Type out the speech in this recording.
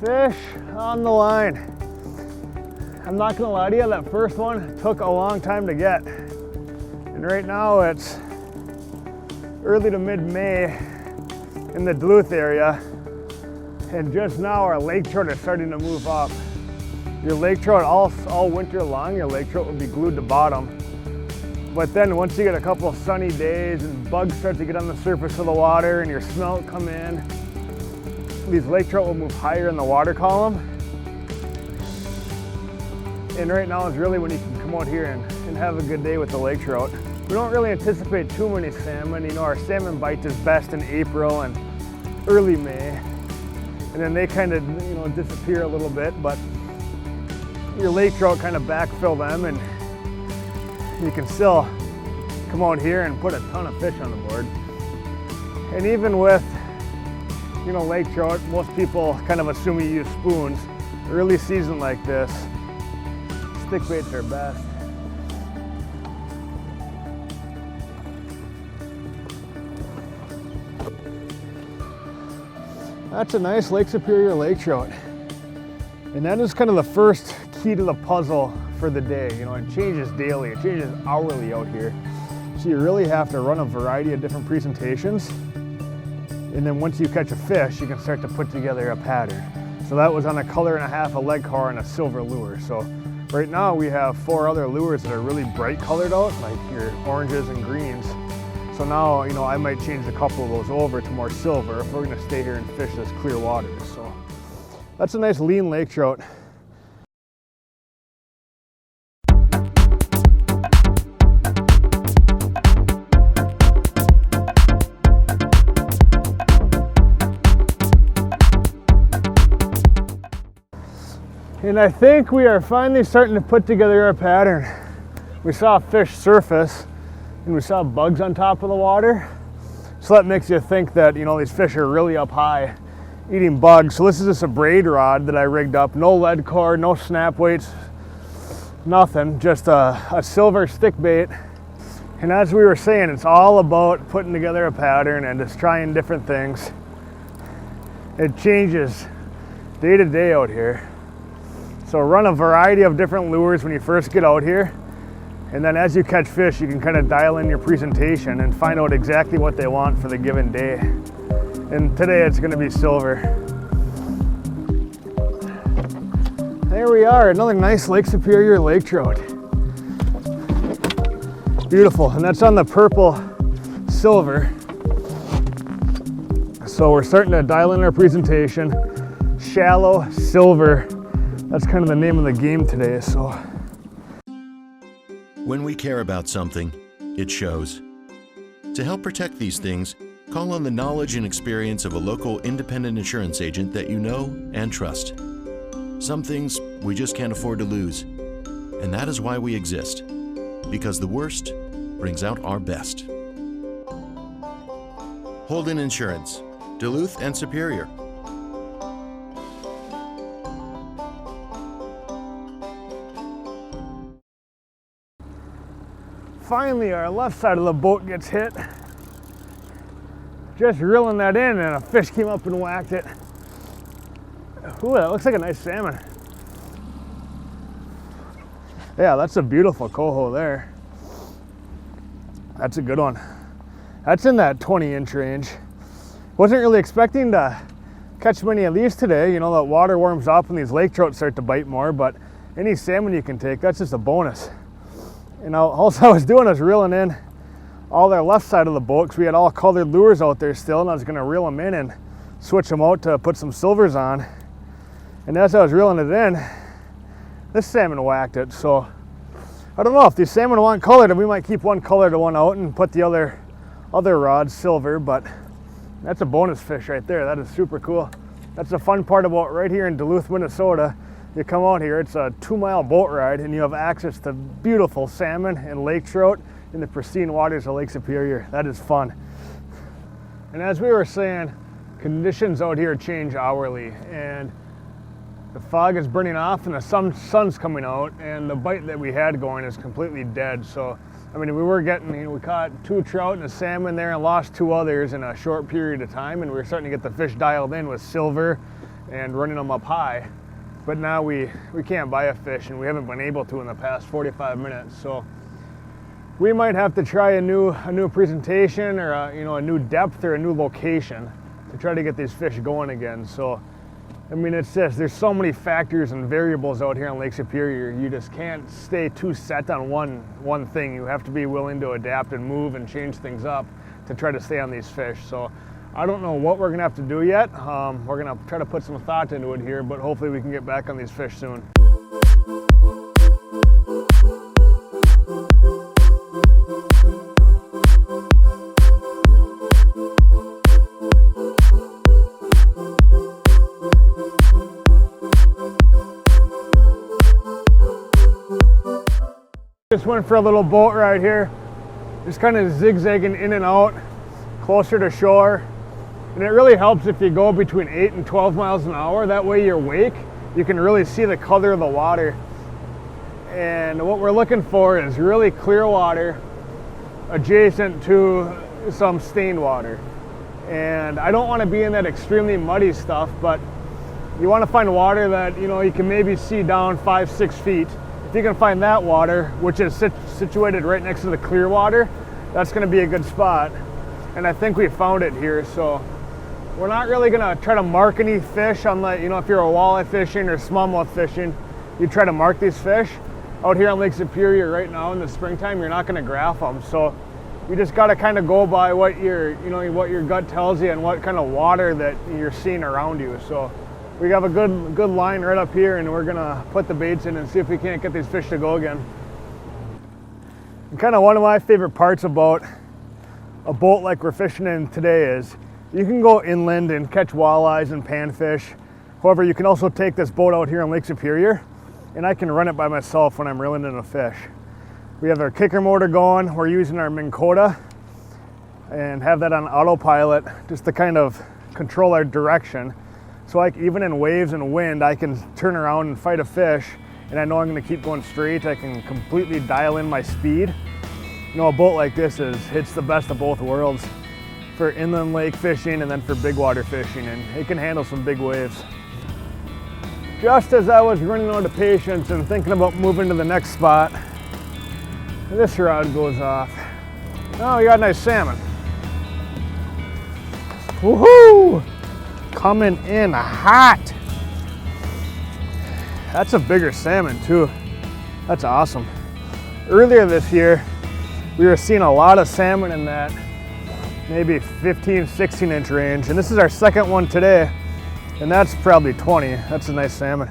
Fish on the line. I'm not gonna lie to you, that first one took a long time to get. And right now it's early to mid-May in the Duluth area. And just now our lake trout are starting to move up. Your lake trout all winter long, your lake trout will be glued to bottom. But then once you get a couple of sunny days and bugs start to get on the surface of the water and your smelt come in, these lake trout will move higher in the water column. And right now is really when you can come out here and have a good day with the lake trout. We don't really anticipate too many salmon. You know, our salmon bite is best in April and early May. And then they kind of, you know, disappear a little bit, but your lake trout kind of backfill them, and you can still come out here and put a ton of fish on the board. And even with, you know, lake trout, most people kind of assume you use spoons. Early season like this, stick baits are best. That's a nice Lake Superior lake trout. And that is kind of the first key to the puzzle for the day. You know, it changes daily, it changes hourly out here. So you really have to run a variety of different presentations. And then once you catch a fish, you can start to put together a pattern. So that was on a 1.5 color, a leg car, and a silver lure. So right now we have 4 other lures that are really bright colored out, like your oranges and greens. So now, you know, I might change a couple of those over to more silver if we're gonna stay here and fish this clear water. So that's a nice lean lake trout. And I think we are finally starting to put together a pattern. We saw a fish surface and we saw bugs on top of the water. So that makes you think that, you know, these fish are really up high eating bugs. So this is just a braid rod that I rigged up. No lead cord, no snap weights, nothing, just a silver stick bait. And as we were saying, it's all about putting together a pattern and just trying different things. It changes day to day out here. So run a variety of different lures when you first get out here. And then as you catch fish, you can kind of dial in your presentation and find out exactly what they want for the given day. And today it's going to be silver. There we are, another nice Lake Superior lake trout. Beautiful, and that's on the purple silver. So we're starting to dial in our presentation. Shallow silver, that's kind of the name of the game today. So when we care about something, it shows. To help protect these things, call on the knowledge and experience of a local independent insurance agent that you know and trust. Some things we just can't afford to lose, and that is why we exist, because the worst brings out our best. Holden Insurance, Duluth and Superior. Finally, our left side of the boat gets hit. Just reeling that in and a fish came up and whacked it. Ooh, that looks like a nice salmon. Yeah, that's a beautiful coho there. That's a good one. That's in that 20-inch range. Wasn't really expecting to catch many of these today. You know, the water warms up and these lake trout start to bite more, but any salmon you can take, that's just a bonus. You know, all I was doing was reeling in all their left side of the boat because we had all colored lures out there still, and I was going to reel them in and switch them out to put some silvers on. And as I was reeling it in, this salmon whacked it. So I don't know if these salmon want colored, and we might keep one colored one out and put the other rods silver, but that's a bonus fish right there. That is super cool. That's the fun part about right here in Duluth, Minnesota. You come out here, it's a 2-mile boat ride, and you have access to beautiful salmon and lake trout in the pristine waters of Lake Superior. That is fun. And as we were saying, conditions out here change hourly, and the fog is burning off and the sun's coming out, and the bite that we had going is completely dead. So, I mean, we caught 2 trout and a salmon there and lost 2 others in a short period of time, and we were starting to get the fish dialed in with silver and running them up high. But now we can't buy a fish, and we haven't been able to in the past 45 minutes. So we might have to try a new presentation, or a new depth or a new location to try to get these fish going again. So I mean, it's just, there's so many factors and variables out here on Lake Superior. You just can't stay too set on one thing. You have to be willing to adapt and move and change things up to try to stay on these fish. So I don't know what we're gonna have to do yet. We're gonna try to put some thought into it here, but hopefully we can get back on these fish soon. Just went for a little boat ride here, just kind of zigzagging in and out, closer to shore. And it really helps if you go between 8 and 12 miles an hour. That way you're awake, you can really see the color of the water. And what we're looking for is really clear water adjacent to some stained water. And I don't want to be in that extremely muddy stuff, but you want to find water that, you can maybe see down 5-6 feet. If you can find that water, which is situated right next to the clear water, that's going to be a good spot. And I think we found it here. So we're not really going to try to mark any fish unless, if you're a walleye fishing or smallmouth fishing, you try to mark these fish. Out here on Lake Superior right now in the springtime, you're not going to graph them. So you just got to kind of go by what what your gut tells you and what kind of water that you're seeing around you. So we have a good line right up here, and we're gonna put the baits in and see if we can't get these fish to go again. And kind of one of my favorite parts about a boat like we're fishing in today is you can go inland and catch walleyes and panfish. However, you can also take this boat out here on Lake Superior, and I can run it by myself when I'm reeling in a fish. We have our kicker motor going. We're using our Minn Kota and have that on autopilot just to kind of control our direction. So like even in waves and wind, I can turn around and fight a fish, and I know I'm gonna keep going straight. I can completely dial in my speed. A boat like this it's the best of both worlds for inland lake fishing and then for big water fishing, and it can handle some big waves. Just as I was running out of patience and thinking about moving to the next spot, this rod goes off. Oh, we got a nice salmon. Woohoo! Coming in hot. That's a bigger salmon too. That's awesome. Earlier this year, we were seeing a lot of salmon in that maybe 15, 16 inch range. And this is our second one today, and that's probably 20. That's a nice salmon.